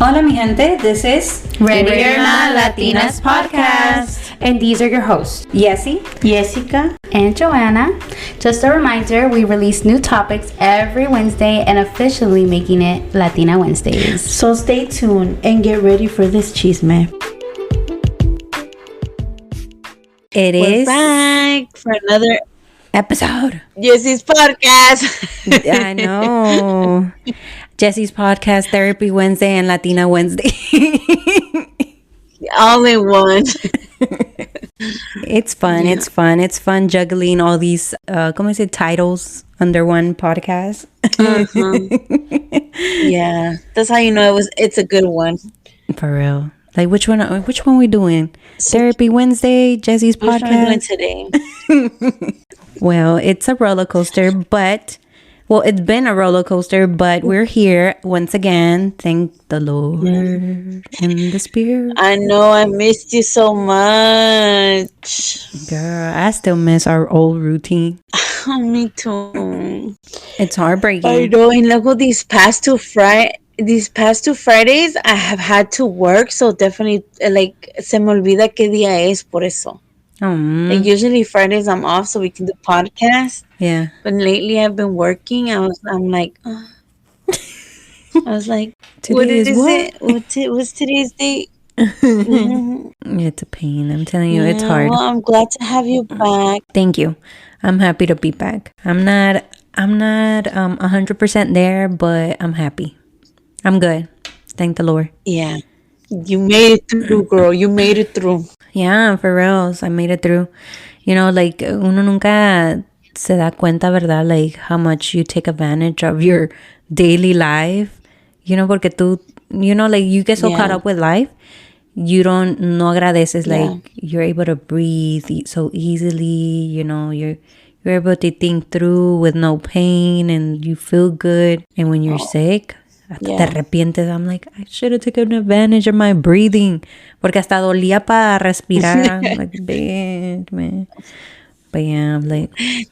Hola, mi gente. This is Ready or Not Latinas Podcast. And these are your hosts, Yessie, Jessica, and Joanna. Just a reminder, we release new topics every Wednesday and officially making it Latina Wednesdays. So stay tuned and get ready for this chisme. We're back for another episode. Jessie's podcast. I know. Jessie's podcast, Therapy Wednesday and Latina Wednesday. All in one. It's fun. Yeah. It's fun juggling all these, titles under one podcast. Yeah, that's how you know it's a good one. For real. Like which one we doing? Therapy Wednesday, Jessie's podcast. Which one we doing today? Well, it's a roller coaster, but it's been a roller coaster, but we're here once again. Thank the Lord and the Spirit. I know I missed you so much. Girl, I still miss our old routine. Oh, me too. It's heartbreaking. I know, and luego these past two Fridays, I have had to work, so definitely, se me olvida qué día es por eso. Like usually Fridays I'm off so we can do podcasts. Yeah. But lately I've been working. I'm like, I was like, what's today's date? It's a pain. I'm telling you, it's hard. Well, I'm glad to have you back. Thank you. I'm happy to be back. I'm not 100% there, but I'm happy. I'm good. Thank the Lord. Yeah. You made it through, girl. You made it through. Yeah, for real. I made it through. You know, like, uno nunca se da cuenta, ¿verdad? Like, how much you take advantage of your daily life. You know, porque tú, you know, like, you get so caught up with life. You no agradeces, like, you're able to breathe so easily. You know, you're able to think through with no pain and you feel good. And when you're sick, te arrepientes. I'm like, I should have taken advantage of my breathing. Porque hasta dolía para respirar. I'm like, bitch, man. But yeah, I'm like...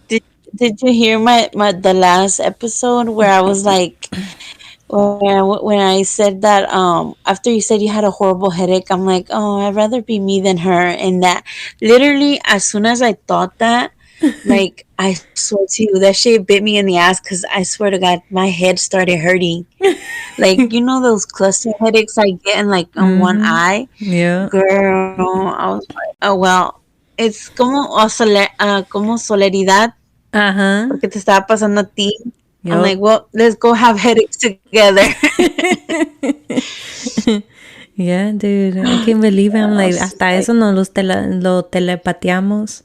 Did you hear the last episode where I was like... when I said that... after you said you had a horrible headache, I'm like, oh, I'd rather be me than her. And that literally, as soon as I thought that, like, I swear to you, that shit bit me in the ass because I swear to God, my head started hurting. Like, you know those cluster headaches I get in, like, on one eye? Yeah. Girl, I was like, oh, well, it's como solidaridad. Porque te estaba pasando a ti. Yep. I'm like, well, let's go have headaches together. Yeah, dude. I can't believe it. I'm like, hasta eso no lo telepateamos.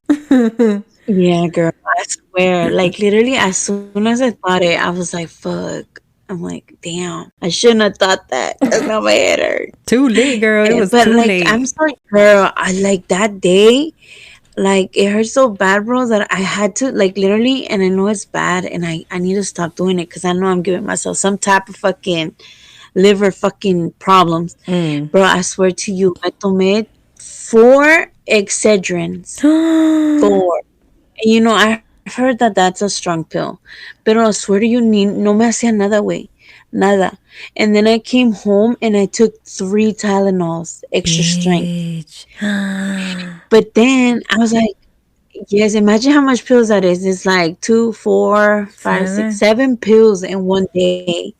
Yeah, girl, I swear. Like, literally, as soon as I thought it, I was like, fuck. I'm like, damn, I shouldn't have thought that. That's not my head hurt. Too late, girl. It was too late. I'm sorry, girl. I like that day. Like, it hurt so bad, bro, that I had to, like, literally, and I know it's bad, and I need to stop doing it because I know I'm giving myself some type of fucking liver fucking problems. Bro, I swear to you, I tomé 4 Excedrins. 4. You know, I've heard that that's a strong pill. But I swear to you, no me hacía nada, güey. Nada. And then I came home and I took 3 Tylenols, extra strength. But then I was like, yes, imagine how much pills that is. It's like 2, 4, 5, 6, 7 pills in one day.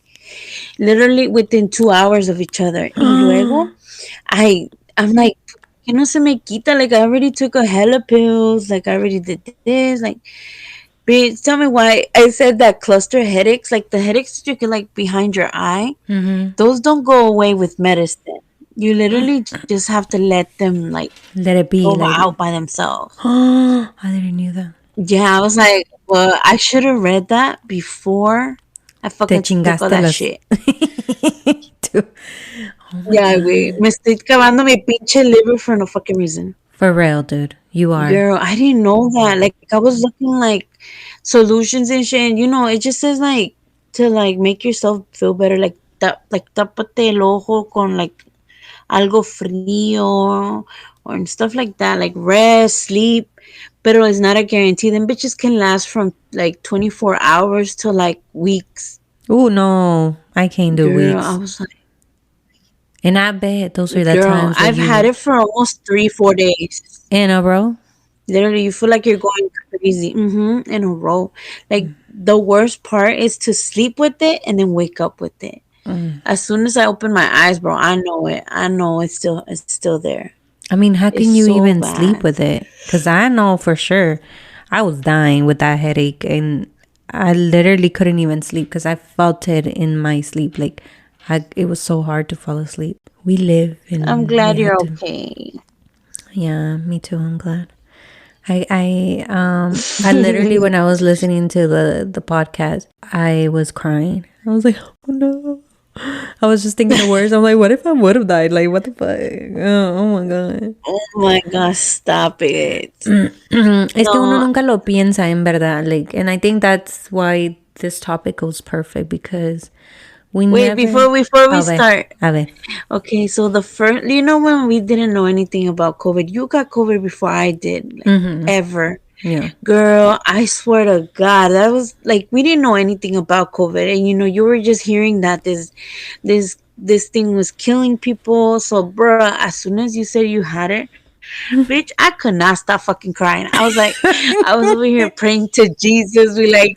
Literally within 2 hours of each other. Y luego, I'm like, que no se me quita, like I already took a hella pills, like I already did this, like, bitch, tell me why I said that cluster headaches, like the headaches that you get like behind your eye, those don't go away with medicine. You literally just have to let them let it be, go out by themselves. I didn't know that. Yeah, I was like, well, I should have read that before I fucking took all that shit. Yeah, güey. Me estoy acabando mi pinche liver for no fucking reason. For real, dude. You are. Girl, I didn't know that. Like, I was looking like solutions and shit. And, you know, it just says like to like make yourself feel better. Like tápate el ojo con like algo frío or stuff like that. Like rest, sleep. But it's not a guarantee. Them bitches can last from like 24 hours to like weeks. Oh, no. I can't do weeks. I was like, And I bet those are the Girl, times that I've had you it for almost 3, 4 days. in a row. Literally, you feel like you're going crazy, in a row. Like the worst part is to sleep with it and then wake up with it. As soon as I open my eyes, bro, I know it. I know it's still there. I mean, how It's can you so even sleep bad. with it? Because I know for sure I was dying with that headache, and I literally couldn't even sleep because I felt it in my sleep. Like, it was so hard to fall asleep. We live I'm and we glad had you're to. okay. Yeah, me too. I'm glad. I literally, when I was listening to the podcast, I was crying. I was like, oh no. I was just thinking of words. I'm like, what if I would have died? Like, what the fuck? Oh my god. Oh my gosh, stop it. Es que uno No, nunca lo piensa, en verdad. Like, and I think that's why this topic goes perfect because we wait, never. before we A ver, start. a ver. Okay, so the first, when we didn't know anything about COVID, you got COVID before I did, like, ever. Yeah. Girl, I swear to God, that was like we didn't know anything about COVID, and you were just hearing that this thing was killing people. So, bruh, as soon as you said you had it, bitch, I could not stop fucking crying. I was over here praying to Jesus, be like,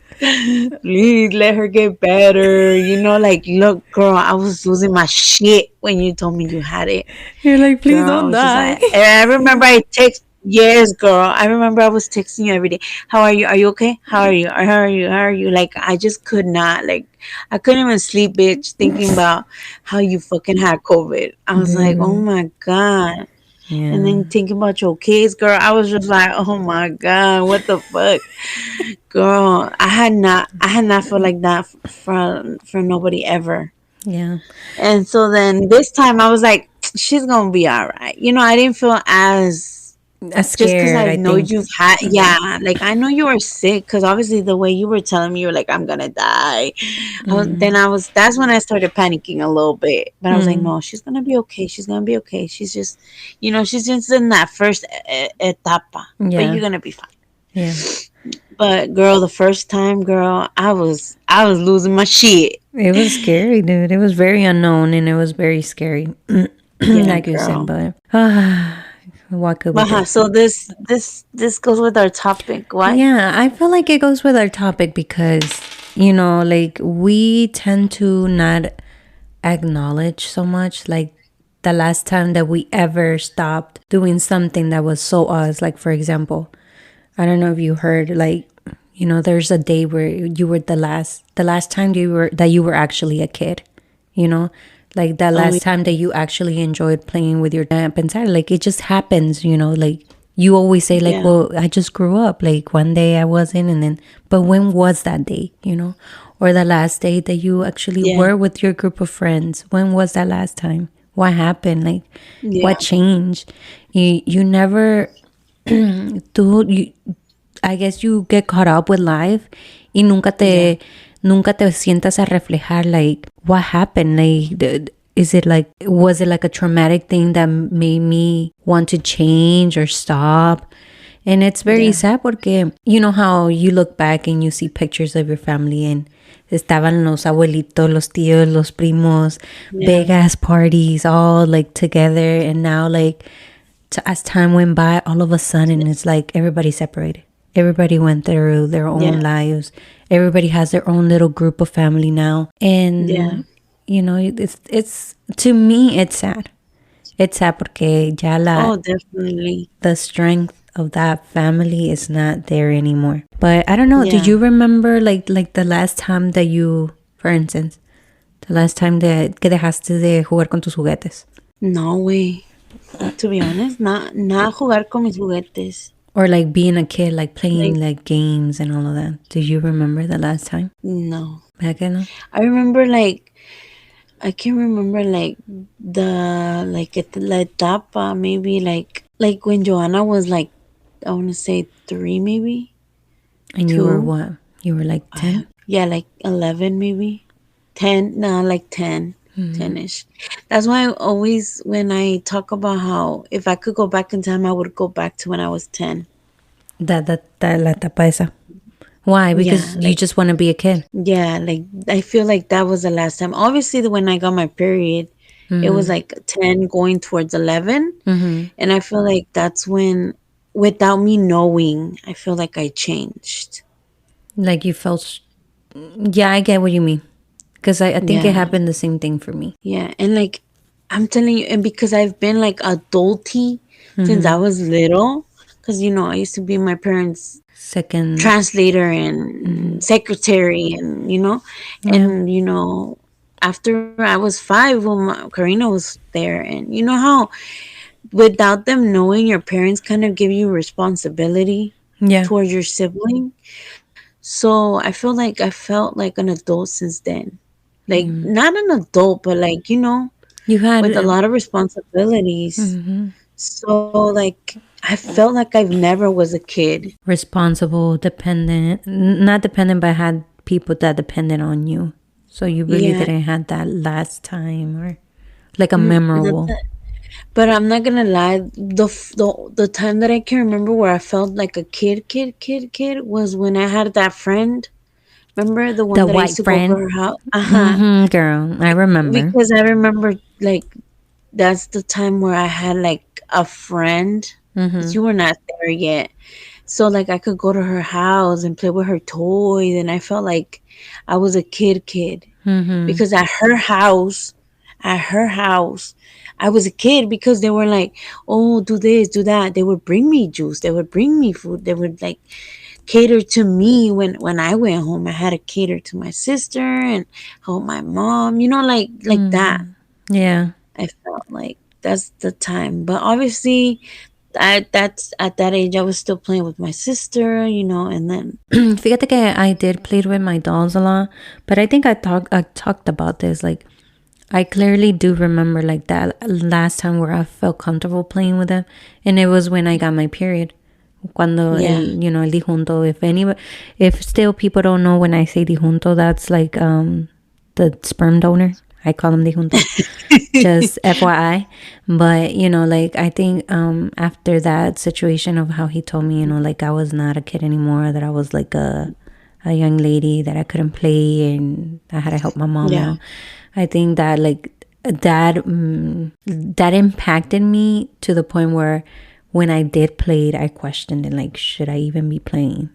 please let her get better. Like, look, girl, I was losing my shit when you told me you had it. You're like, please Girl, I don't was just die. like, and I remember I text. Yes, girl. I remember I was texting you every day. How are you? Are you okay? How are you? How are you? How are you? Like, I just could not. Like, I couldn't even sleep, bitch, thinking about how you fucking had COVID. I was like, oh my God. And Yeah. then thinking about your kids, girl, I was just like, oh my God, what the fuck? Girl, I had not felt like that for nobody ever. Yeah. And so then this time I was like, she's gonna be all right. I didn't feel as just because Scared, I I know think. you've had, yeah, like I know you were sick because obviously the way you were telling me, you were like, I'm gonna die. Then that's when I started panicking a little bit. But I was like, no, she's gonna be okay. She's gonna be okay. She's just in that first etapa, but Yeah. you're gonna be fine. Yeah. But girl, the first time, girl, I was losing my shit. It was scary, dude. It was very unknown and it was very scary. Yeah, Like you said, girl. but what could we do? So this goes with our topic. What? Yeah, I feel like it goes with our topic because, like we tend to not acknowledge so much. Like the last time that we ever stopped doing something that was so us. Like, for example, I don't know if you heard, like, there's a day where you were the last time that you were actually a kid, you know, like the Oh, last time that you actually enjoyed playing with your pensar, like it just happens, like you always say like, yeah, well, I just grew up, like one day I wasn't, and then, but when was that day, or the last day that you actually yeah, were with your group of friends? When was that last time? What happened? Like, yeah, what changed? You never do you I guess you get caught up with life y yeah, nunca te sientas a reflejar like what happened, like was it like a traumatic thing that made me want to change or stop? And it's very yeah, sad porque you know how you look back and you see pictures of your family and estaban los abuelitos, los tíos, los primos, yeah, big ass parties all like together, and now like as time went by, all of a sudden it's like everybody separated. Everybody went through their own yeah, lives. Everybody has their own little group of family now, yeah. and it's to me it's sad. It's sad porque ya Oh, definitely. the strength of that family is not there anymore. But I don't know. Do Yeah. you remember like the last time that you, for instance, the last time que dejaste de jugar con tus juguetes? No way. To be honest, nada jugar con mis juguetes. Or like being a kid, like playing Like, like games and all of that. Do you remember the last time? no. Back in? I remember like I can remember like the like la etapa maybe like when Joanna was like I want to say 3 maybe And you were 2. what? You were like 10? Yeah, like 11 maybe. 10, no, like 10. 10ish. That's why I always when I talk about how if I could go back in time I would go back to when I was 10. That la tapa esa. Why? Yeah, Because you like just want to be a kid. yeah, like I feel like that was the last time. Obviously when I got my period It was like 10 going towards 11. And I feel like that's when, without me knowing, I feel like I changed. Like you felt, yeah, I get what you mean. Because I think it Yeah. happened the same thing for me. Yeah. And like, I'm telling you, and because I've been like adulty since I was little, because, I used to be my parents' Second, translator and secretary, and, yeah. after I was 5, when Karina was there, and you know how without them knowing, your parents kind of give you responsibility Yeah. towards your sibling. So I felt like an adult since then. Like not an adult, but like, You had with a lot of responsibilities. So like I felt like I've never was a kid. responsible, dependent, not dependent, but had people that depended on you. So you really Yeah. didn't had that last time or like a Not memorable. that, but I'm not gonna lie. The time that I can remember where I felt like a kid was when I had that friend. Remember the one The that I used white to go over friend. her house? Uh-huh. Girl, I remember. Because I remember like that's the time where I had like a friend. Because you were not there yet. So like I could go to her house and play with her toys, and I felt like I was a kid. Because at her house, I was a kid because they were like, oh, do this, do that. They would bring me juice. They would bring me food. They would like cater to me when I went home. I had to cater to my sister and help my mom. Like that. Yeah. I felt like that's the time. But obviously, that's at that age I was still playing with my sister, and then Fíjate que I did play with my dolls a lot, but I think I talked about this. Like, I clearly do remember like that last time where I felt comfortable playing with them, and it was when I got my period. Cuando yeah. el dijunto. If still people don't know, when I say dijunto, that's like the sperm donor. I call him dijunto. Just FYI. But like I think after that situation of how he told me, like I was not a kid anymore, that I was like a young lady, that I couldn't play and I had to help my mom Yeah. out. I think that like that impacted me to the point where when I did play it, I questioned it, like, should I even be playing?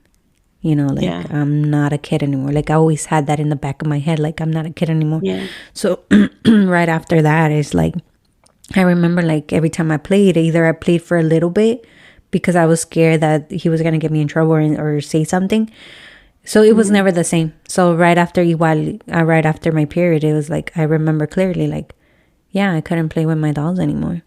Like Yeah. I'm not a kid anymore. Like I always had that in the back of my head, like I'm not a kid anymore. Yeah. So right after that, it's like I remember like every time I played, either I played for a little bit because I was scared that he was gonna get me in trouble or say something. So it was never the same. So right after right after my period, it was like I remember clearly, like, yeah, I couldn't play with my dolls anymore.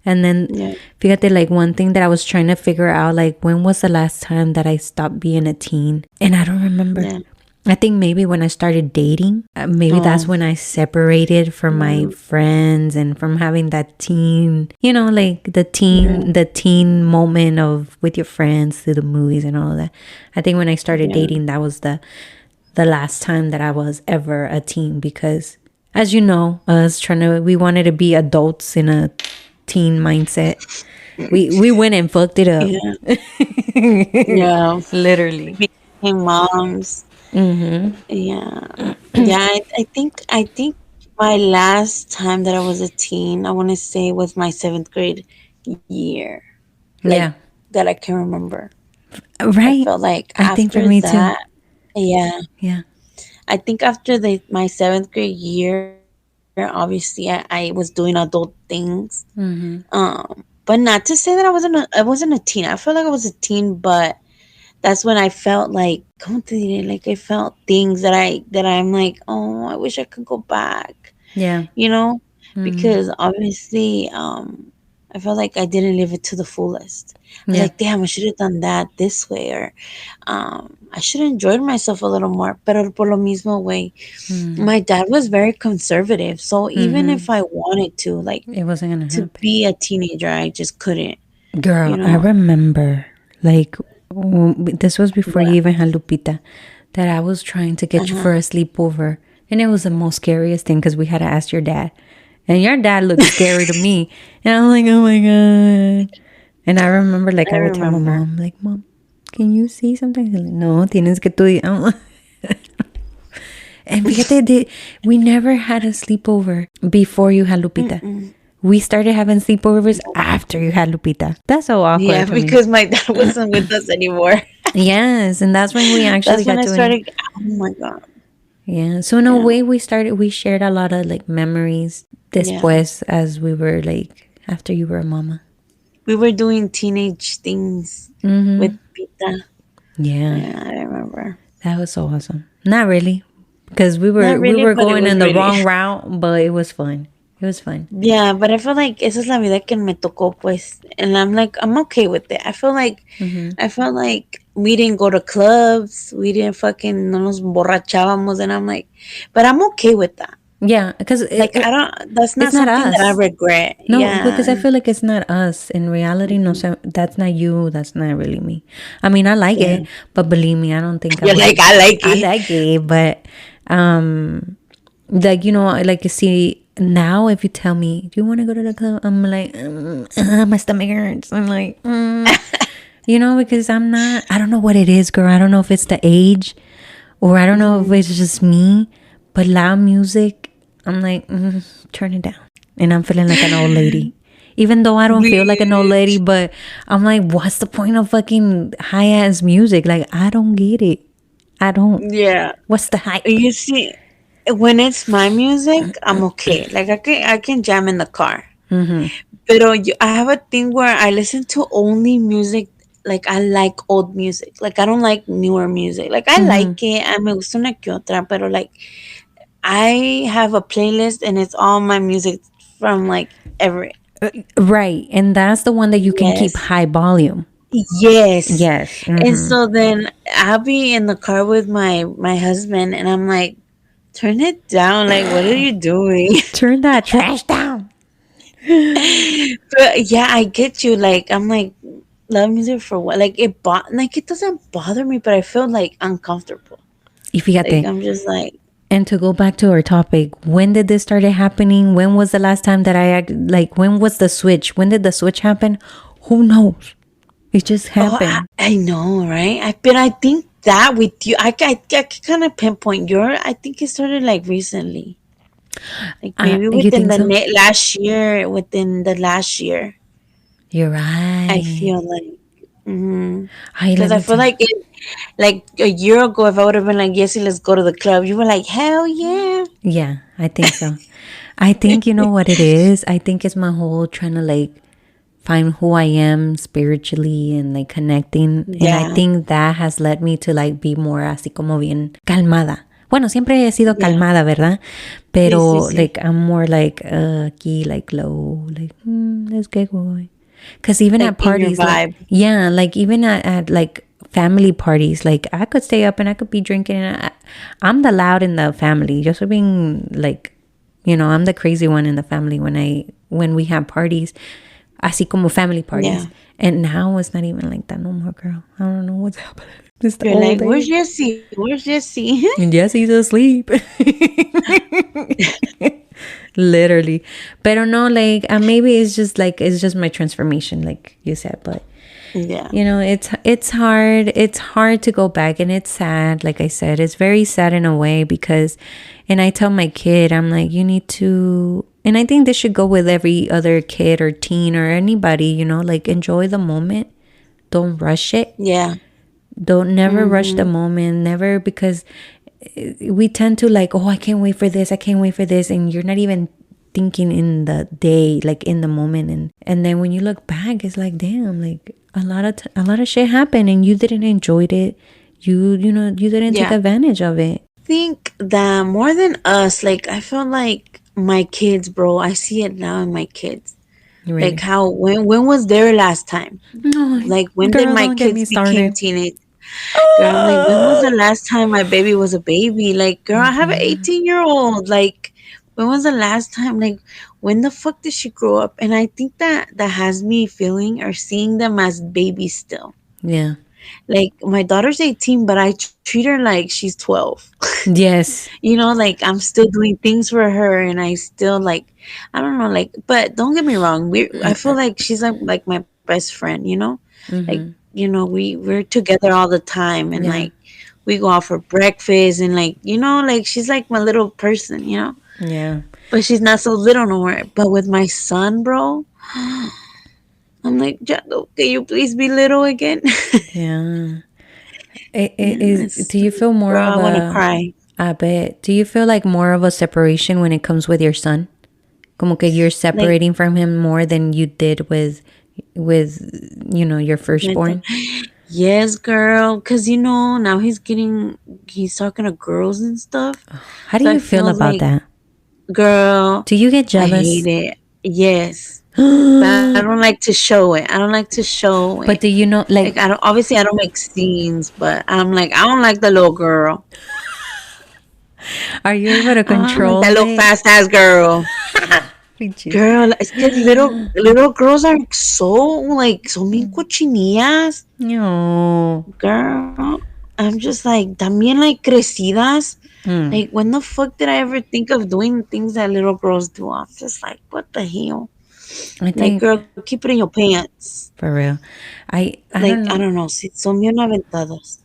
And then, Yeah. fíjate, like one thing that I was trying to figure out, like when was the last time that I stopped being a teen? And I don't remember. Yeah. I think maybe when I started dating, maybe that's Oh. when I separated from my friends and from having that teen, like the teen moment of with your friends through the movies and all of that. I think when I started Yeah. dating, that was the last time that I was ever a teen, because as you know, we wanted to be adults in a teen mindset. We went and fucked it up. Yeah. Yeah. Literally. We became moms. Yeah. Yeah. I think my last time that I was a teen, I want to say was my 7th grade year. Like Yeah. that I can remember. I Right. felt like I think for after me too. that, yeah. Yeah. I think after my 7th grade year, obviously I was doing adult things. But not to say that I wasn't a teen. I felt like I was a teen, but that's when I felt like, como te diré, like I felt things that I'm like, oh, I wish I could go back, Yeah. because obviously, I felt like I didn't live it to the fullest. I was Yeah. like, damn, I should have done that this way, or I should have enjoyed myself a little more. Pero por lo mismo way, my dad was very conservative, so even if I wanted to, like, It wasn't gonna to happen. be a teenager, I just couldn't. Girl, You I know? remember, like, this was before you What? even had Lupita, that I was trying to get you for a sleepover. And it was the most scariest thing because we had to ask your dad. And your dad looked scary to me. And I'm like, oh my God. And I remember, like, I I would tell my remember. mom, like, Mom, can you see something? She's like, no, tienes que estudiar. And fíjate, we never had a sleepover before you had Lupita. We started having sleepovers after you had Lupita. That's so Yeah, awkward to me. because my dad wasn't with us anymore. Yes, and that's when we actually That's when got I to. started. Oh my god. Yeah, so in a Yeah. way, we shared a lot of like memories Yeah. después as we were like after you were a mama. We were doing teenage things with Pita. Yeah, Yeah, I remember. that was so awesome. Not really, because Not we really, were but it going was in the really. wrong route, but it was fun. It was fun. Yeah, but I feel like esa es la vida que me tocó, pues. And I'm like, I'm okay with it. I felt like we didn't go to clubs. We didn't fucking, no nos borrachábamos. And I'm like, but I'm okay with that. Yeah, because Like, I don't, that's it's not not something that I us. regret. No, because I Yeah. feel like it's not us. In reality, no, that's not you. That's not really me. I mean, I like Yeah. it, but believe me, I don't think I You're would. like, I like I it. like it, but like like you see now, if you tell me, do you want to go to the club? I'm like, my stomach hurts. I'm like, because I'm not. I don't know what it is, girl. I don't know if it's the age, or I don't know if it's just me. But loud music, I'm like, turn it down. And I'm feeling like an old lady. Even though I don't feel like an old lady, but I'm like, what's the point of fucking high ass music? Like, I don't get it. I don't. Yeah. What's the hype? You see, when it's my music, I'm okay. Like, I can jam in the car. Pero I have a thing where I listen to only music. Like, I like old music. Like, I don't like newer music. Like, I like it. Me gusta una que otra. Pero, like, I have a playlist and it's all my music from, like, every. Right. And that's the one that you can keep Yes. high volume. Yes. Yes. And so then I'll be in the car with my husband and I'm like, turn it down. Like, what are you doing? Turn that trash down. But yeah, I get you. Like, I'm like, love music for what? Like, like, it doesn't bother me, but I feel like uncomfortable. Y Like, fíjate, I'm just like, and to go back to our topic, when did this started happening? When was the last time that when was the switch? When did the switch happen? Who knows? It just oh, happened. I know, right? But I think that with you, I can kind of pinpoint I think it started like recently. Like, maybe You within think so? last year, within the last year, You're I right. feel like. Mm-hmm. Ay, let Because I me feel tell. like like a year ago, if I would have been like, "Yes, let's go to the club," you were like, "Hell yeah!" Yeah, I think so. I think you know what it is. I think it's my whole trying to like find who I am spiritually and like connecting. And I Yeah, think that has led me to like be more así como bien calmada. Bueno, siempre he sido yeah. calmada, ¿verdad? Sí, sí, Pero sí. like I'm more like aquí like low, like let's get going. Because even Like at in your parties, like vibe. yeah, like even at like family parties, like I could stay up and I could be drinking. And I'm the loud in the family. Just being like, I'm the crazy one in the family when we have parties, así como family Yeah. parties. And now it's not even like that no more, girl. I don't know what's happening. It's the You're old like, "Where's age. Jesse? Where's Jesse?" And yes, he's asleep. Literally. Pero no, like maybe it's just my transformation, like you said, but Yeah. it's hard. It's hard to go back, and it's sad. Like I said, it's very sad in a way because, and I tell my kid, I'm like, you need to, and I think this should go with every other kid or teen or anybody, like enjoy the moment. Don't rush it. Yeah. Don't never rush the moment. Never, because we tend to like, oh, I can't wait for this. I can't wait for this. And you're not even thinking in the day, like in the moment. And then when you look back, it's like, damn, like a lot of shit happened and you didn't enjoy it. You didn't take Yeah. advantage of it. I think that more than us, like, I feel like my kids, bro, I see it now in my kids. Like, Really. how, when was their last time? No, Like, when did girl, my don't get kids me became started. teenage? Girl, I'm like, when was the last time my baby was a baby? Like, girl, I have an Yeah. 18-year-old. Like, when was the last time? Like, when the fuck did she grow up? And I think that has me feeling or seeing them as babies still. Yeah. Like, my daughter's 18, but I treat her like she's 12. Yes. Like, I'm still doing things for her and I still, like, I don't know, like, but don't get me wrong. I feel like she's like my best friend, Like, we're together all the time and Yeah. like We go out for breakfast and like, like she's like my little person. Yeah. But she's not so little no more. But with my son, bro, I'm like, Jado, can you please be little again? Yeah. Yeah, Do you feel more girl, I of want to a, cry. I bet, do you feel like more of a separation when it comes with your son? Como que you're Like, separating from him more than you did with, your with firstborn? yes, girl, because now he's talking to girls and stuff. How do So I you feel feel about like, that? girl, Do you get I hate jealous? it. Yes, but I don't like to show it. I don't like to show it. But do you know, Like, I like, don't. Obviously, I don't make scenes, but I'm like, I don't like the little girl. are you able to I don't like that control little it? fast ass girl. Pichi. Girl, es que little girls are son bien cochinillas. No. Girl, I'm just like, también like crecidas. Mm, Like, when the fuck did I ever think of doing things that little girls do? I'm just like, what the hell? I Like, think girl, keep it in your pants. for real. I Like, don't I know. don't know. Son bien aventadas.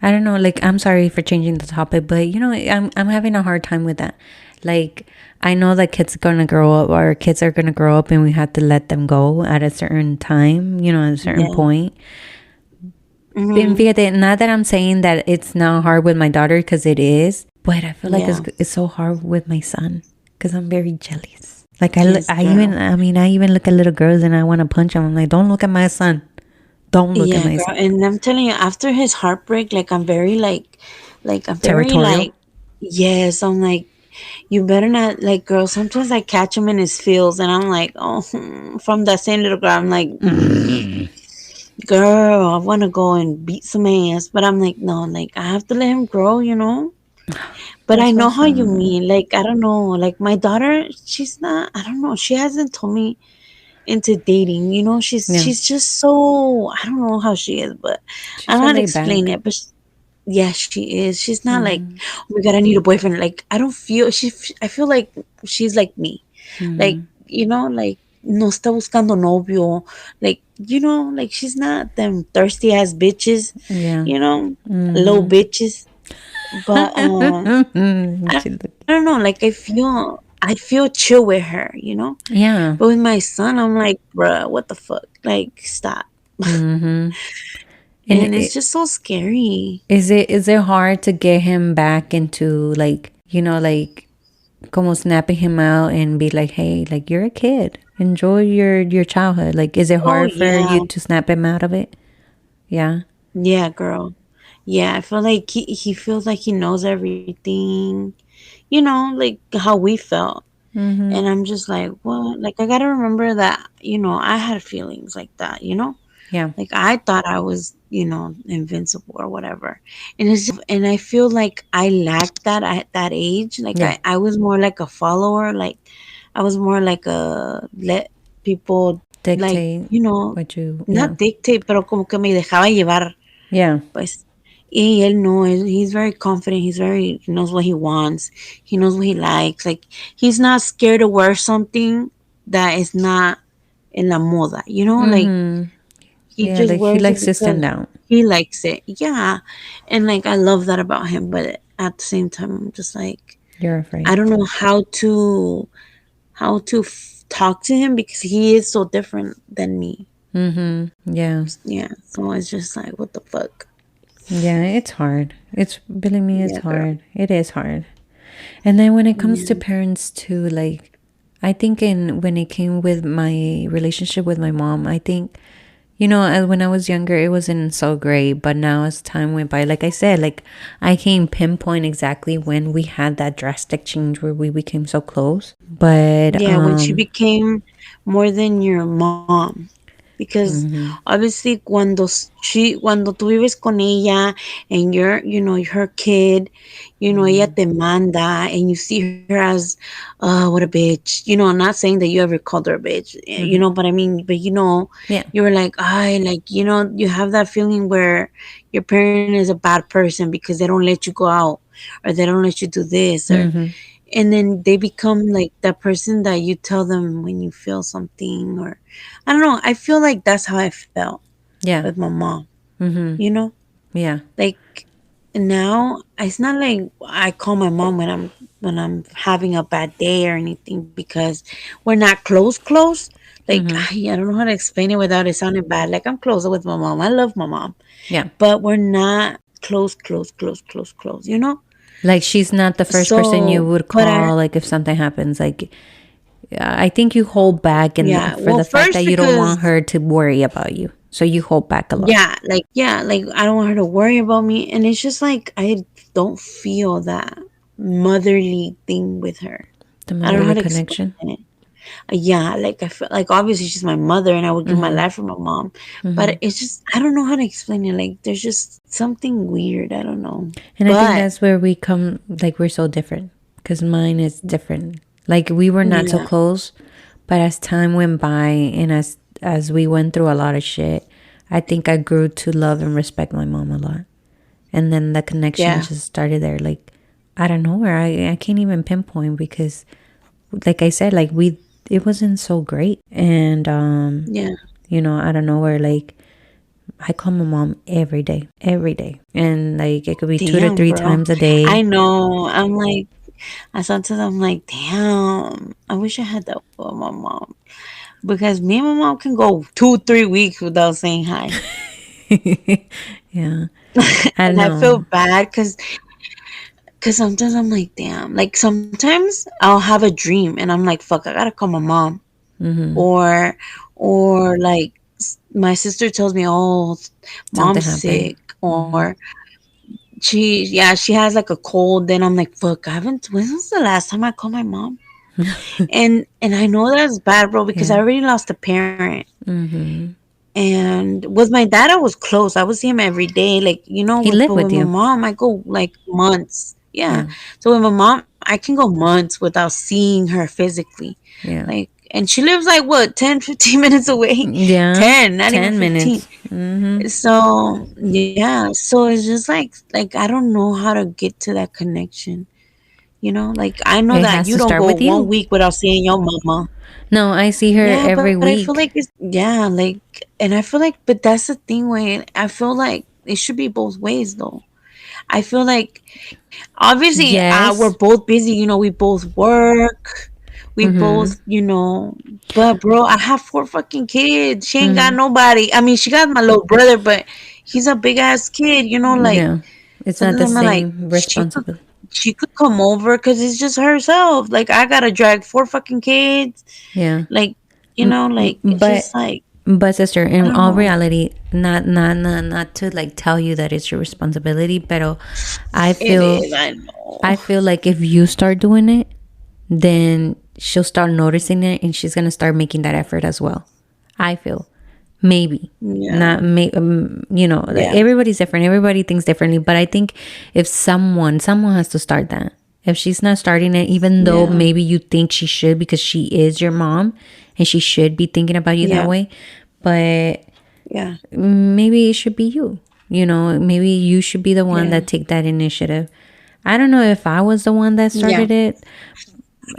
I don't know. Like, I'm sorry for changing the topic, but I'm having a hard time with that. Like, I know that kids are gonna grow up, or kids are gonna grow up, and we have to let them go at a certain time. At a certain Yeah. point. And Mm-hmm. fíjate, not that I'm saying that it's not hard with my daughter, because it is, but I feel like Yeah. it's so hard with my son because I'm very jealous. Like Yes, girl. I even look at little girls and I want to punch them. I'm like, don't look at my son. Don't look at Yeah, my girl. son. And I'm telling you, after his heartbreak, like, I'm very, I'm very, Territorial. yes, I'm like, you better not, like, girl. Sometimes I catch him in his feels, and I'm like, oh, from that same little girl, I'm like, girl, I want to go and beat some ass, but I'm like, no, like, I have to let him grow. But I That's so know how you sad. mean. Like, I don't know. Like, my daughter, she's not. I don't know. She hasn't told me into dating. Yeah, She's just so. I don't know how she is, but I she's don't know so how to laid explain back. it. But yeah, she is. She's not like, oh my god, I need a boyfriend. Like, I don't feel. I feel like she's like me. Like, like, no está buscando novio. Like, like, she's not them thirsty ass bitches. Yeah. You know, low bitches. But I She don't know. Like, I feel chill with her. But with Yeah. my son, I'm like, bruh, what the fuck? Like, stop. Mm-hmm. And And it's just so scary. is it hard to get him back into, like, like, como snapping him out and be like, hey, like, you're a kid, enjoy your childhood. Like, is it Oh hard for yeah, you to snap him out of it? Yeah. yeah, girl. Yeah, I feel like he feels like he knows everything. Like how we felt. Mm-hmm. And I'm just like, what? Like, I gotta remember that, I had feelings like that. Yeah. Like, I thought I was, invincible or whatever. And I feel like I lacked that at that age. Like, Yeah. I was more like a follower. Like, I was more like a let people, like, Dictate what you, yeah. not dictate, pero como que me dejaba llevar, Yeah. pues. Y él no, he's very confident. He knows what he wants. He knows what he likes. Like, he's not scared to wear something that is not en la moda. Like, Mm-hmm. he Yeah, just like he wears it likes to stand because out. he likes it. Yeah. And like, I love that about him. But at the same time, I'm just like, You're I afraid. don't know how to talk to him because he is so different than me. Mm-hmm. Yeah. Yeah. So it's just like, what the fuck? Yeah, it's hard. It's, believe me, it's Yeah, girl. hard. It is hard. And then when it comes to Yeah. parents too, like, I think when it came with my relationship with my mom, I think, when I was younger, it wasn't so great. But now as time went by, like I said, like, I can pinpoint exactly when we had that drastic change where we became so close. But Yeah, when she became more than your mom. Because obviously cuando tú vives con ella and you're, her kid, ella te manda and you see her as, what a bitch. I'm not saying that you ever called her a bitch, but I mean, but yeah. you were like, I like, you have that feeling where your parent is a bad person because they don't let you go out or they don't let you do this or Mm-hmm. and then they become like that person that you tell them when you feel something or I don't know. I feel like that's how I felt Yeah. with my mom, Mm-hmm. you know? Yeah. Like now, it's not like I call my mom when I'm having a bad day or anything, because we're not close. Like Mm-hmm. I don't know how to explain it without it sounding bad. Like I'm closer with my mom. I love my mom, Yeah. but we're not close. You know. Like she's not the first person you So, would but I call, like if something happens. Like I think you hold back, and yeah. for Well, the fact that first you don't want because her to worry about you, so you hold back a lot. like I don't want her to worry about me, and it's just like I don't feel that motherly thing with her. The I don't know how motherly to explain connection. it. Yeah, like I feel like obviously she's my mother and I would give my Mm-hmm. life for my mom. Mm-hmm. But it's just I don't know how to explain it. Like there's just something weird. I don't know. And I think But that's where we come, like we're so different, because mine is different. Like we were not so yeah, close, but as time went by and as we went through a lot of shit, I think I grew to love and respect my mom a lot. And then the connection yeah, just started there. Like I don't know where I can't even pinpoint, because like I said, like we it wasn't so great. And yeah. I don't know where, like I call my mom every day. And like it could be two to Damn, three bro. times a I day. know. I'm like I sometimes I'm like, damn, I wish I had that with my mom. Because me and my mom can go 2, 3 weeks without saying hi. Yeah. I And I feel know. bad because sometimes I'm like, damn. Like sometimes I'll have a dream and I'm like, fuck, I gotta call my mom. Mm-hmm. Or like my sister tells me, oh, Something mom's happened. sick, or she has like a cold. Then I'm like, fuck, I haven't. When was the last time I called my mom? And I know that's bad, bro, because I Yeah. already lost a parent. Mm-hmm. And with my dad, I was close. I would see him every day, like He with lived but with with my you. mom, I go like months. Yeah. Yeah. So with my mom, I can go months without seeing her physically. Yeah. Like, and she lives like what 10, 15 minutes away. Yeah. 10, not even 15. 10 minutes. Mm-hmm. So yeah. So it's just like I don't know how to get to that connection. Like I know It that has you to don't start go with one you. week without seeing your mama. No, I see her Yeah, every but I feel like week. it's yeah, like, and I feel like, but that's the thing, Wayne. I feel like it should be both ways, though. I feel like obviously we're Yes. both busy. We both work. We Mm-hmm. both, but bro, I have 4 fucking kids. She ain't got Mm-hmm. nobody. I mean, she got my little brother, but he's a big ass kid. Like Yeah. It's not sometimes the I'm like, same responsibility. she could come over because it's just herself. Like I gotta drag 4 fucking kids. Yeah. Like like it's But just like sister, I in don't all know. reality, not to like tell you that it's your responsibility, but I It feel is. I know. I feel like if you start doing it, then she'll start noticing it and she's gonna start making that effort as well. I feel maybe Yeah. not may like Yeah. everybody's different. Everybody thinks differently, but I think if someone has to start that. If she's not starting it, even though Yeah. maybe you think she should, because she is your mom and she should be thinking about you that Yeah. way, but Yeah. maybe it should be you. Maybe you should be the one Yeah. that take that initiative. I don't know if I was the one that Yeah. started it.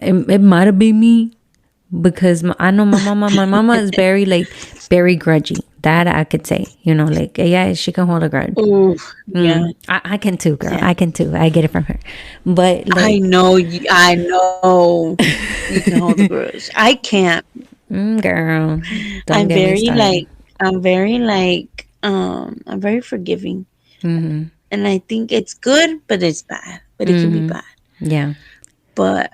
It might have been me, because I know my mama. My mama is very like very grudgy. That I could say. Like yeah, she can hold a grudge. Ooh. Yeah. I can too, girl. Yeah. I can too. I get it from her. But I like, know. I know. You can hold the grudge. I can't. girl, don't I'm get me very started. like. I'm very like. I'm very forgiving, Mm-hmm. and I think it's good, but it's bad. But it can be Mm-hmm. bad. Yeah. But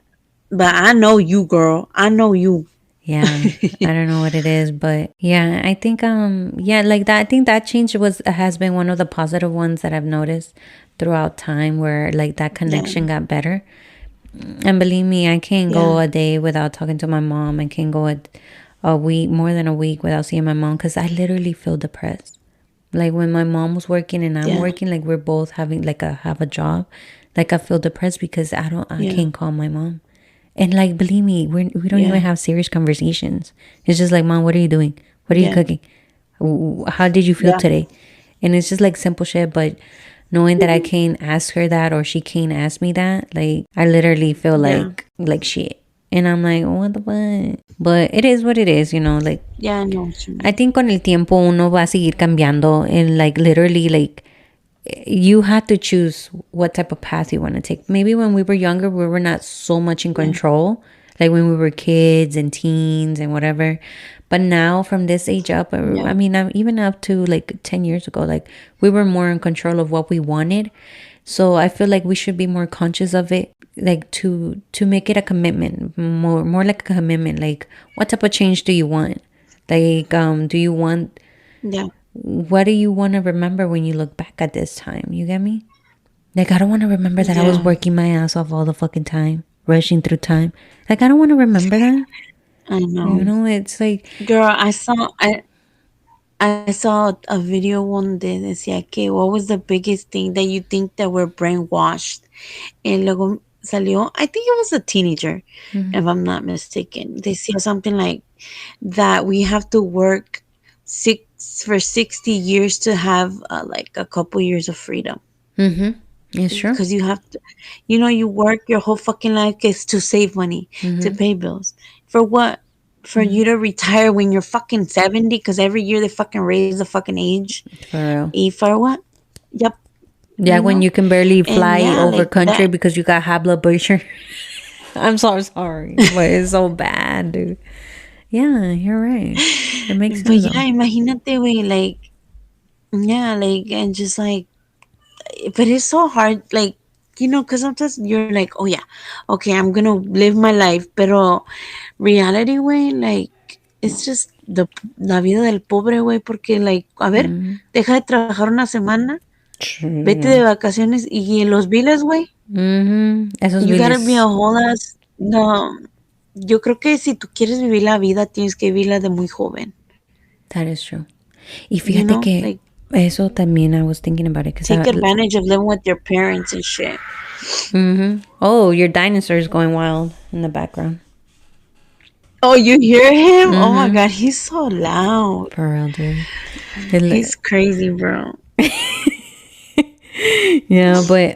I know you, girl. I know you. Yeah, I don't know what it is, but yeah, I think yeah, like that. I think that change has been one of the positive ones that I've noticed throughout time, where like that Yeah. connection got better. And believe me, I can't go Yeah. a day without talking to my mom. I can't go a week, more than a week, without seeing my mom, because I literally feel depressed. Like when my mom was working and I'm Yeah. working, like we're both having like have a job, like I feel depressed because I Yeah. can't call my mom. And like, believe me, we don't even Yeah. have serious conversations. It's just like, mom, what are you doing? What are you Yeah. cooking? How did you feel Yeah. today? And it's just like simple shit. But knowing that I can't ask her that, or she can't ask me that, like I literally feel Yeah. like shit. And I'm like, what the fuck? But it is what it is, Like Yeah. I know what you I mean. think con el tiempo uno va a seguir cambiando, and like literally like you had to choose what type of path you want to take. Maybe when we were younger, we were not so much in control, like when we were kids and teens and whatever. But now, from this age up, I mean, even up to like 10 years ago, like we were more in control of what we wanted. So I feel like we should be more conscious of it, like to make it a commitment, more like a commitment. Like, what type of change do you want? Like, do you want? Yeah. What do you want to remember when you look back at this time? You get me? Like, I don't want to remember that I was working my ass off all the fucking time, rushing through time. Like, I don't want to remember that. I know. You know, it's like, Girl, I saw a video one day that decía que what was the biggest thing that you think that we're brainwashed. And luego salió, I think it was a teenager, if I'm not mistaken. They said something like that we have to work for 60 years to have like a couple years of freedom. it's true. Because you have to, you work your whole fucking life is to save money, to pay bills. For what? For you to retire when you're fucking 70, because every year they fucking raise the fucking age. For real. For what? Yep. Yeah, when you can barely fly over like country that. because you got high blood pressure. I'm so sorry, but it's so bad, dude. Yeah, you're right. It makes But sense. yeah, imagínate, güey, like, yeah, like, and just like, but it's so hard, like, because sometimes you're like, oh yeah, okay, I'm gonna live my life, pero reality, way, like, it's just la vida del pobre, güey, porque, like, a ver, deja de trabajar una semana, True. vete de vacaciones y los biles, güey, Esos you gotta be a biles. whole ass, no, yo creo que si tú quieres vivir la vida, tienes que vivirla de muy joven. That is true. Y fíjate que like, eso también I was thinking about it. take advantage of living with your parents and shit. Oh, your dinosaur is going wild in the background. Oh, you hear him? Oh my god, he's so loud. For real, dude. He's crazy, bro. Yeah, but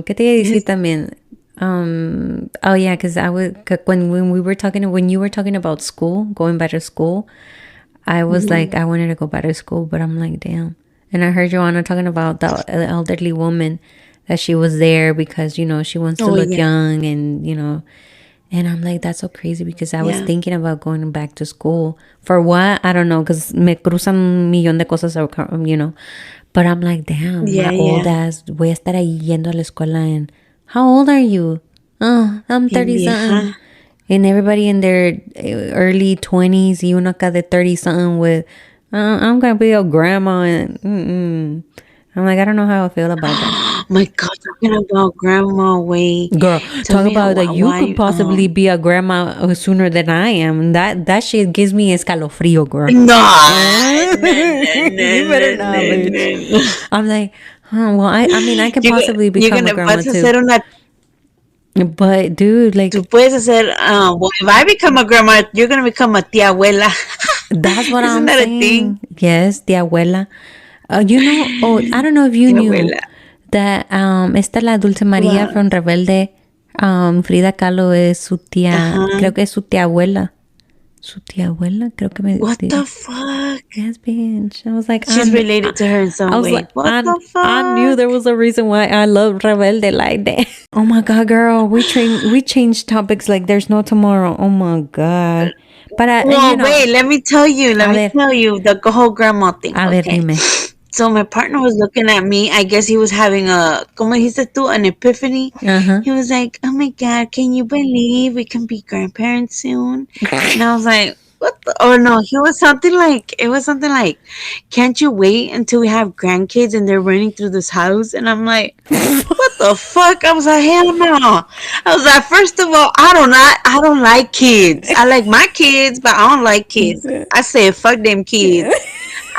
¿qué te iba a decir también? Oh yeah, because when you were talking about school, going back to school, I was like, I wanted to go back to school, but I'm like, damn. And I heard Joanna talking about the elderly woman that she was there because she wants to look young, and and I'm like, that's so crazy, because I was thinking about going back to school. For what? I don't know, because me cruzan un millón de cosas, but I'm like, damn, my old ass, voy a estar ahí yendo a la escuela. And how old are you? Oh, I'm 30-something. And everybody in their early 20s, y uno acá de 30-something with, I'm going to be a grandma. And I'm like, I don't know how I feel about that. My god, talking about grandma, wait. Girl, talk about that you could possibly be a grandma sooner than I am. That shit gives me escalofrío, girl. No. You better not, bitch. I'm like, well, I mean, I can possibly become a grandma too. But dude, like, tú puedes hacer, well, if I become a grandma, you're gonna become a tía abuela. That's what Isn't I'm that saying. A thing? Yes, tía abuela. I don't know if you knew Abuela. that esta la Dulce María from Rebelde, Frida Kahlo es su tía, creo que es su tía abuela. Su tía abuela, creo que me What the fuck? Yes, bitch. I was like, she's related to her in some way. Like, what the fuck? I knew there was a reason why I love Rebelde like that. Oh my god, girl, we changed topics like there's no tomorrow. Oh my god. But wait, let me tell you the whole grandma thing. A ver, dime. So my partner was looking at me. I guess he was having como dijiste tú, an epiphany. He was like, oh my god, can you believe we can be grandparents soon? And I was like, what the? Oh no, it was something like, can't you wait until we have grandkids and they're running through this house? And I'm like, what the fuck? I was like, hell no. I was like, first of all, I don't like kids. I like my kids, but I don't like kids. I said, fuck them kids.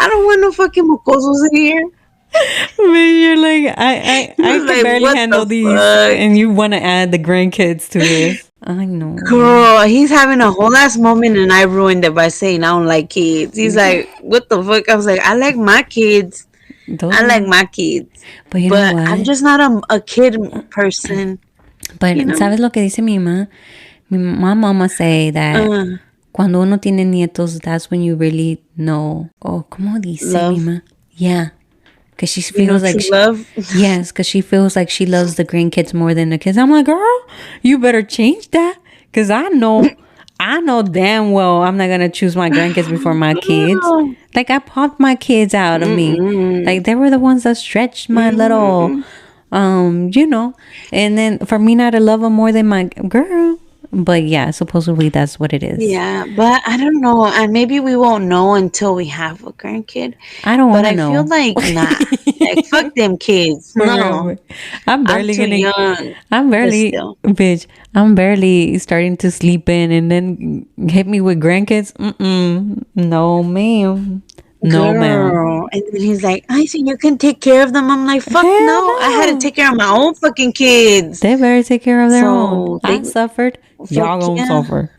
I don't want no fucking mocosos in here. Man, you're like, I can like, barely handle these, and you want to add the grandkids to this. I know. Girl, he's having a whole ass moment, and I ruined it by saying I don't like kids. He's like, what the fuck? I was like, I like my kids. I like my kids. But you know what? I'm just not a kid person. But ¿sabes lo que dice mi mamá? My mama say that cuando uno tiene nietos, that's when you really know. Oh, ¿cómo dice mi mamá? Yeah. because she You know, feels like true love. yes, because she feels like she loves the grandkids more than the kids. I'm like, girl, you better change that, because I know damn well I'm not gonna choose my grandkids before my kids. Girl. Like I popped my kids out of me. Mm-mm. Like they were the ones that stretched my little, Mm-mm. you know. And then for me not to love them more than my girl. But yeah, supposedly that's what it is. Yeah, but I don't know. And maybe we won't know until we have a grandkid. I don't But want to I feel know. like, nah. Like, fuck them kids. For real, No. but I'm I'm barely too gonna. young. I'm But barely, still. bitch. I'm barely starting to sleep in, and then hit me with grandkids. No, ma'am. No, ma'am. Girl. And then he's like, I see you can take care of them. I'm like, fuck Hell no. I had to no. take care of my own fucking kids. They better take care of their own. So I they, suffered. fuck Y'all gonna yeah. suffer.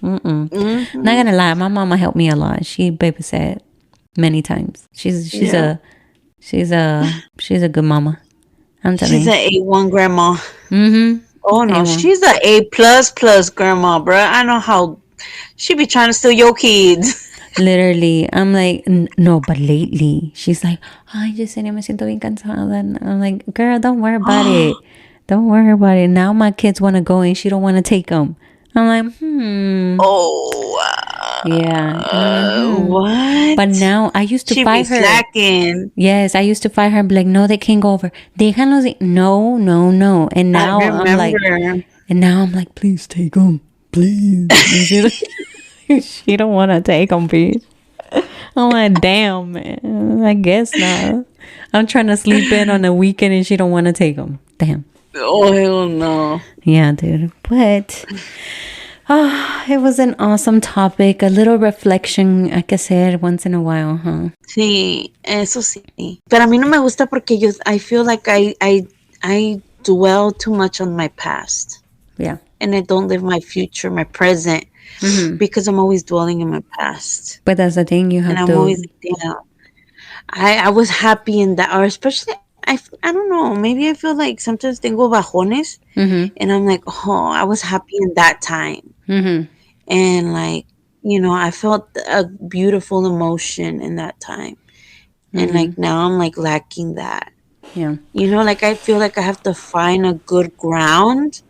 Not Mm-hmm. gonna lie, my mama helped me a lot. She babysat many times. Yeah. She's a good mama. I'm telling She's you. a A1 grandma. Mm-hmm. Oh no, A1. she's a A plus grandma, bruh. I know how she be trying to steal your kids. Literally, I'm like, no, but lately, she's like, ay, Yesenia, me siento bien cansada. And I'm like, girl, don't worry about it. Don't worry about it. Now my kids want to go and she don't want to take them. I'm like, Oh, yeah. And I'm like, But what? now I used to She be fight her. slacking. Yes, I used to fight her and be like, no, they can't go over. Déjanos. No, no, no. I remember. And now I'm like, please take them. Please. And she don't want to take them, bitch. I'm like, damn, man. I guess not. I'm trying to sleep in on the weekend and she don't want to take them. Damn. Oh hell no. Yeah, dude. But it was an awesome topic. A little reflection, I can say it once in a while, huh? Sí, eso sí. Pero a mí no me gusta porque I feel like I dwell too much on my past. Yeah. And I don't live my future, my present, because I'm always dwelling in my past. But that's the thing, you And have I'm to. always like, damn. I was happy in that, or especially, I don't know, maybe I feel like sometimes tengo bajones, and I'm like, oh, I was happy in that time. And like, you know, I felt a beautiful emotion in that time. And like now I'm like lacking that. Yeah. You know, like I feel like I have to find a good ground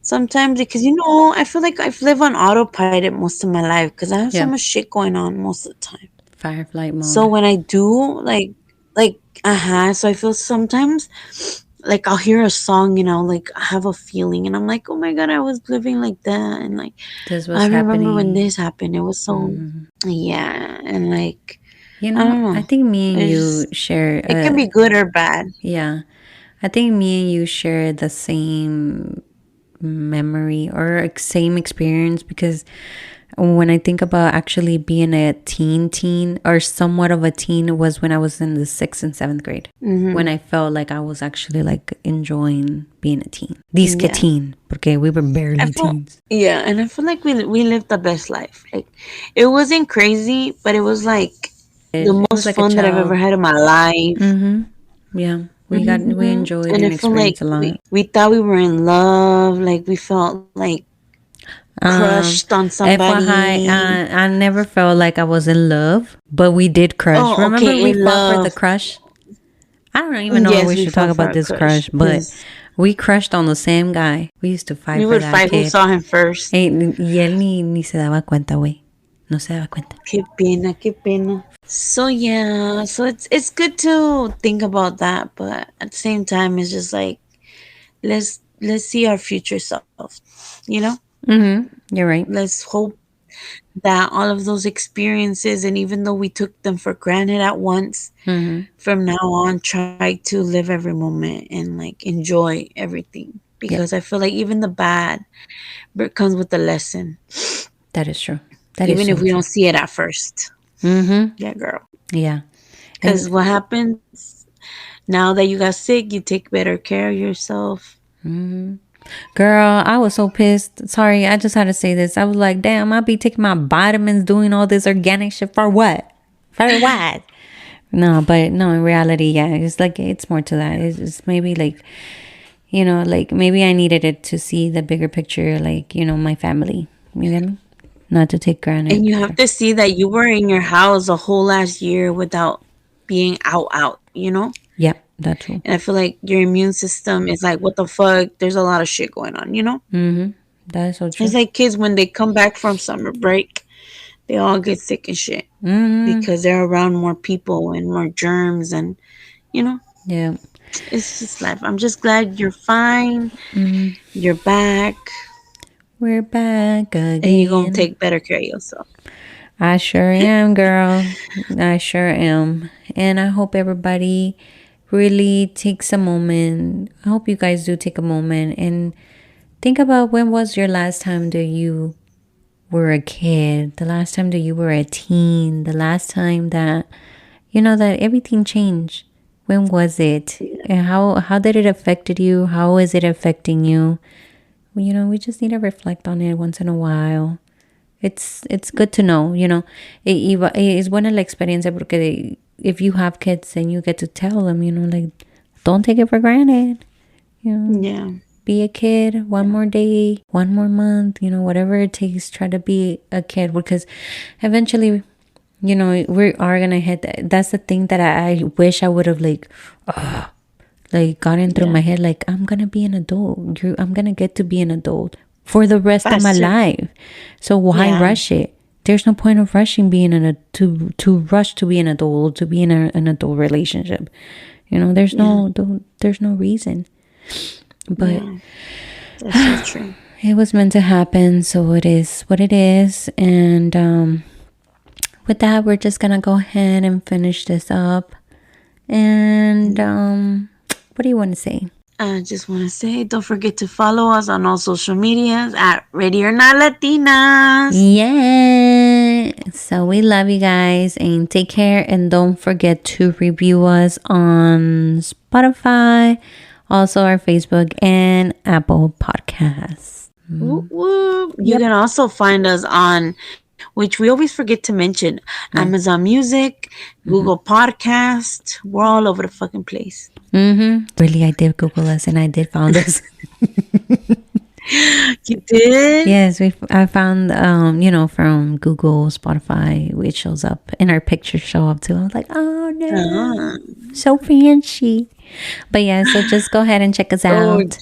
sometimes because, you know, I feel like I've lived on autopilot most of my life because I have so Yeah. much shit going on most of the time. Fireflight mode. So when I do, so I feel sometimes like I'll hear a song, you know, like I have a feeling and I'm like, oh my God, I was living like that. And like, This was I remember when happening. this happened. It was so, yeah. And like, You I know, don't know. I think me and you It's, share. it can be good or bad. Yeah. I think me and you share the same memory or same experience because when I think about actually being a teen or somewhat of a teen was when I was in the 6th and 7th grade. When I felt like I was actually like enjoying being a teen. Disque teen, porque we were barely teens. Yeah, and I feel like we lived the best life. Like it wasn't crazy, but it was like the It was most like a fun that I've ever child. had in my life. Yeah. We enjoyed And I and feel like experienced a lot. we thought we were in love. Like we felt like crushed on somebody. I never felt like I was in love, but we did crush. Oh, Remember okay, we in fought for the love. crush? I don't even know if Yes, we we should talk fought for about our this crush, crush, but 'cause we crushed on the same guy. We used to fight we for would that fight who kid. saw him first. Y él ni se daba cuenta, güey. No se daba cuenta. Qué pena, qué pena. So yeah, so it's good to think about that, but at the same time, it's just like let's see our future self. You know, You're right. let's hope that all of those experiences, and even though we took them for granted at once, from now on, try to live every moment and like enjoy everything because I feel like even the bad comes with a lesson, That is true. That is even so if we true. don't see it at first. Yeah, girl. Yeah. Because what happens now that you got sick, you take better care of yourself. Girl, I was so pissed. Sorry, I just had to say this. I was like, damn, I'll be taking my vitamins, doing all this organic shit for what? For what? No, but no, in reality, yeah, it's like, it's more to that. It's maybe like, you know, like maybe I needed it to see the bigger picture, like, you know, my family. You get me? Not to take granted. And you have to see that you were in your house a whole last year without being out. you know? Yeah, that's true. And I feel like your immune system is like, what the fuck? There's a lot of shit going on, you know? That is so It's true. like kids when they come back from summer break, they all get sick and shit because they're around more people and more germs and, you know, Yeah. it's just life. I'm just glad you're fine, you're back, We're back and you're going to again. take better care of yourself. I sure am, girl. I sure am. And I hope everybody really takes a moment. I hope you guys do take a moment and think about when was your last time that you were a kid, the last time that you were a teen, the last time that, that everything changed. When was it? And how did it affected you? How is it affecting you? Well, we just need to reflect on it once in a while. It's good to know, es buena la experiencia porque if you have kids then you get to tell them, like, don't take it for granted, Yeah. be a kid one more day, one more month, whatever it takes, try to be a kid because eventually, we are gonna hit that. That's the thing that I wish I would have gotten through my head, like, I'm gonna be an adult. I'm gonna get to be an adult for the rest of my Faster. life. So why rush it? There's no point of rushing being to rush to be an adult, to be in an adult relationship. There's no reason. But That's so true. it was meant to happen, so it is what it is. And with that, we're just gonna go ahead and finish this up. And what do you want to say? I just want to say, don't forget to follow us on all social medias at Ready or Not Latinas. Yeah. So we love you guys and take care. And don't forget to review us on Spotify, also our Facebook and Apple Podcasts. Whoop, whoop. You can also find us on, which we always forget to mention, Amazon Music, Google Podcast. We're all over the fucking place. Really, I did Google us and I did found us. You did? Yes, I found from Google, Spotify, it shows up and our pictures show up too. I was like, oh no, so fancy. But yeah, so just go ahead and check us out,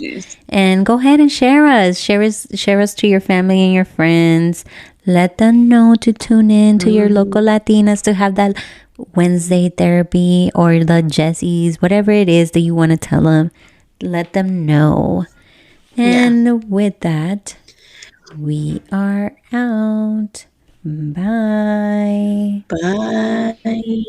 and go ahead and share us to your family and your friends. Let them know to tune in to your local Latinas to have that Wednesday therapy or the Jessies, whatever it is that you want to tell them. Let them know. And with that, we are out. Bye. Bye.